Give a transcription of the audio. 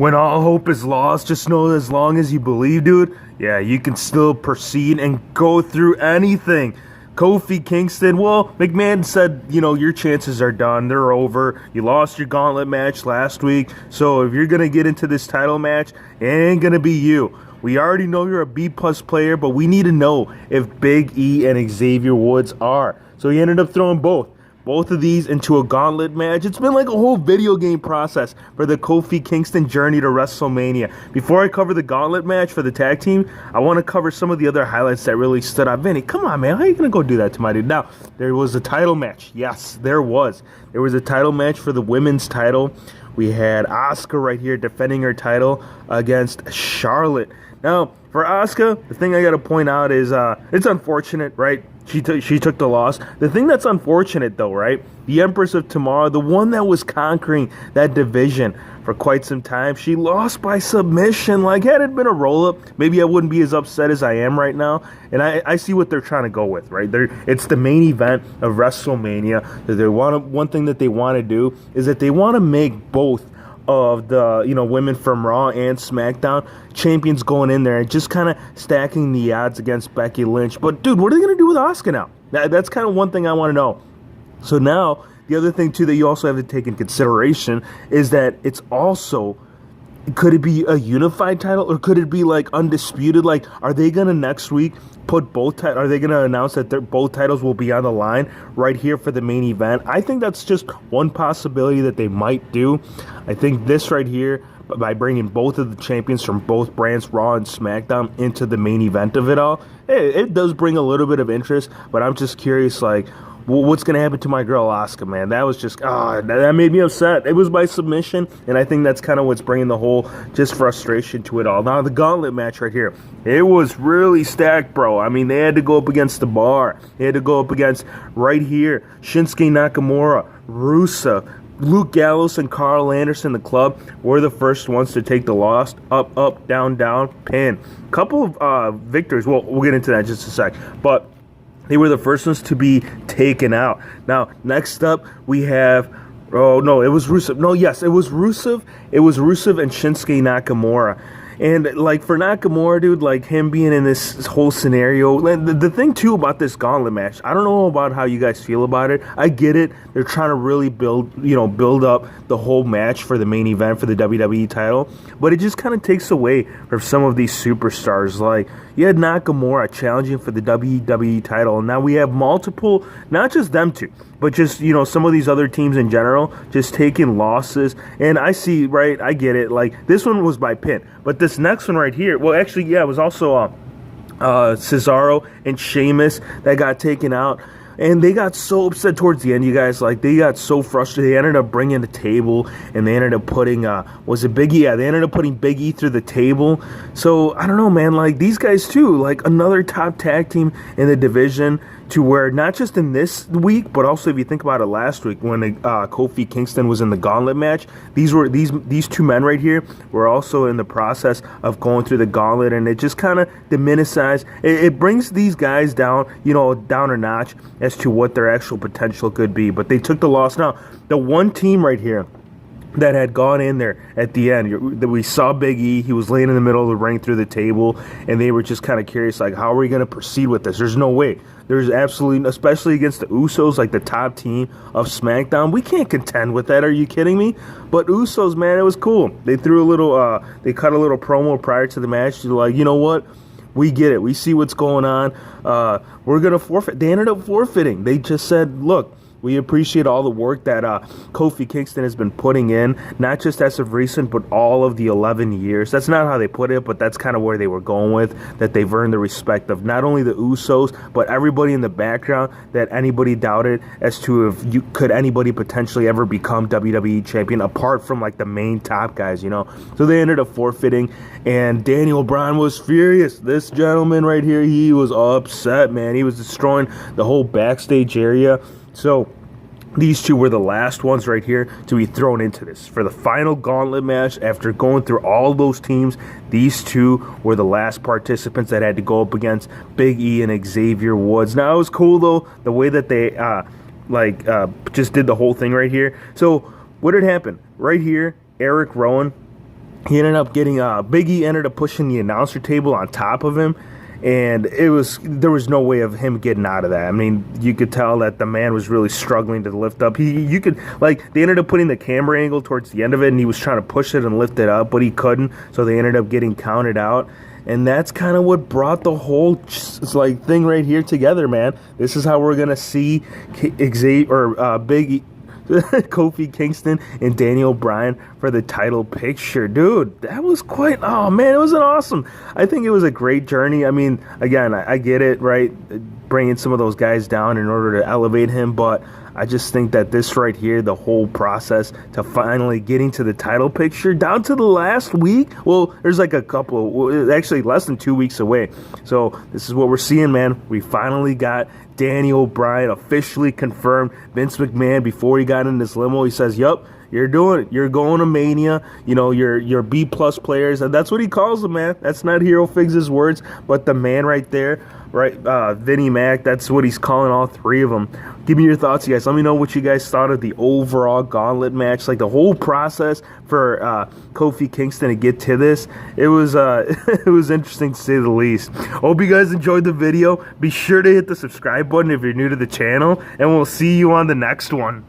when all hope is lost, just know as long as you believe, dude, yeah, you can still proceed and go through anything. Kofi, Kingston, well, McMahon said, your chances are done. They're over. You lost your gauntlet match last week. So if you're going to get into this title match, it ain't going to be you. We already know you're a B-plus player, but we need to know if Big E and Xavier Woods are. So he ended up throwing both of these into a gauntlet match. It's been like a whole video game process for the Kofi Kingston journey to WrestleMania. Before I cover the gauntlet match for the tag team, I want to cover some of the other highlights that really stood out. Vinny, come on, man. How are you going to go do that to my dude? Now, there was a title match. Yes, there was. There was a title match for the women's title. We had Asuka right here defending her title against Charlotte. Now, for Asuka, the thing I got to point out is it's unfortunate, right? She took the loss. The thing that's unfortunate, though, right? The Empress of Tomorrow, the one that was conquering that division for quite some time, she lost by submission. Like, had it been a roll-up, maybe I wouldn't be as upset as I am right now. And I see what they're trying to go with, right? It's the main event of WrestleMania. One thing that they want to do is that they want to make both of the women from Raw and SmackDown champions going in there and just kind of stacking the odds against Becky Lynch. But dude, what are they gonna do with Asuka now? That's kind of one thing I want to know. So now the other thing too that you also have to take in consideration is that it's also, could it be a unified title or could it be like undisputed? Like, are they gonna next week put are they gonna announce that both titles will be on the line right here for the main event? I think that's just one possibility that they might do. I think this right here, by bringing both of the champions from both brands, Raw and SmackDown, into the main event of it all, it does bring a little bit of interest, but I'm just curious, like, what's going to happen to my girl Asuka, man? That was just, that made me upset. It was by submission, and I think that's kind of what's bringing the whole just frustration to it all. Now, the gauntlet match right here, it was really stacked, bro. I mean, they had to go up against the Bar. They had to go up against, right here, Shinsuke Nakamura, Rusev, Luke Gallows, and Carl Anderson. The Club were the first ones to take the loss. Up, up, down, down, pin. Couple of victories. Well, we'll get into that in just a sec. But they were the first ones to be taken out. Now, next up, we have... Oh, no, it was Rusev. No, yes, it was Rusev. It was Rusev and Shinsuke Nakamura. And, like, for Nakamura, dude, like, him being in this whole scenario, the thing, too, about this gauntlet match, I don't know about how you guys feel about it. I get it. They're trying to really build up the whole match for the main event for the WWE title. But it just kind of takes away from some of these superstars. Like, you had Nakamura challenging for the WWE title, and now we have multiple, not just them two, but just, some of these other teams in general just taking losses. And I see, right, I get it. Like, this one was by pin. But this next one right here, well, actually, yeah, it was also Cesaro and Sheamus that got taken out. And they got so upset towards the end, you guys. Like, they got so frustrated. They ended up bringing the table, and they ended up putting, was it Big E? Yeah, they ended up putting Big E through the table. So, I don't know, man. Like, these guys, too, like, another top tag team in the division, to where not just in this week, but also if you think about it last week when Kofi Kingston was in the gauntlet match, these two men right here were also in the process of going through the gauntlet, and it just kind of diminishes. It brings these guys down, down a notch as to what their actual potential could be. But they took the loss. Now, the one team right here that had gone in there at the end, that we saw Big E, he was laying in the middle of the ring through the table, and they were just kind of curious, like, how are we going to proceed with this? There's no way. There's absolutely, especially against the Usos, like the top team of SmackDown, we can't contend with that. Are you kidding me? But Usos, man, it was cool. They threw a little, they cut a little promo prior to the match. They're like, you know what? We get it. We see what's going on. We're going to forfeit. They ended up forfeiting. They just said, look, we appreciate all the work that Kofi Kingston has been putting in, not just as of recent, but all of the 11 years. That's not how they put it, but that's kind of where they were going with, that they've earned the respect of not only the Usos, but everybody in the background, that anybody doubted as to if could anybody potentially ever become WWE champion, apart from, like, the main top guys, So they ended up forfeiting, and Daniel Bryan was furious. This gentleman right here, he was upset, man. He was destroying the whole backstage area. So these two were the last ones right here to be thrown into this. For the final gauntlet match, after going through all those teams, these two were the last participants that had to go up against Big E and Xavier Woods. Now, it was cool, though, the way that they just did the whole thing right here. So what had happened? Right here, Eric Rowan He ended up getting Biggie ended up pushing the announcer table on top of him, and there was no way of him getting out of that. I mean, you could tell that the man was really struggling to lift up. You could, like, they ended up putting the camera angle towards the end of it, and he was trying to push it and lift it up, but he couldn't, so they ended up getting counted out. And that's kind of what brought the whole thing right here together, man. This is how we're gonna see Big Kofi Kingston and Daniel Bryan for the title picture. Dude, that was quite, oh man, it was an awesome. I think it was a great journey. I mean, again, I get it, right? Bringing some of those guys down in order to elevate him, but I just think that this right here, the whole process to finally getting to the title picture down to the last week. Well, there's like a couple, actually less than 2 weeks away. So this is what we're seeing, man. We finally got Daniel Bryan officially confirmed. Vince McMahon, before he got in this limo, he says, yup, you're doing it. You're going to Mania. You know, you're B-plus players. And that's what he calls them, man. That's not Hero Figs' words, but the man right there, right, Vinnie Mac, that's what he's calling all three of them. Give me your thoughts, you guys. Let me know what you guys thought of the overall gauntlet match, like the whole process for Kofi Kingston to get to this. It was it was interesting to say the least. Hope you guys enjoyed the video. Be sure to hit the subscribe button if you're new to the channel, and we'll see you on the next one.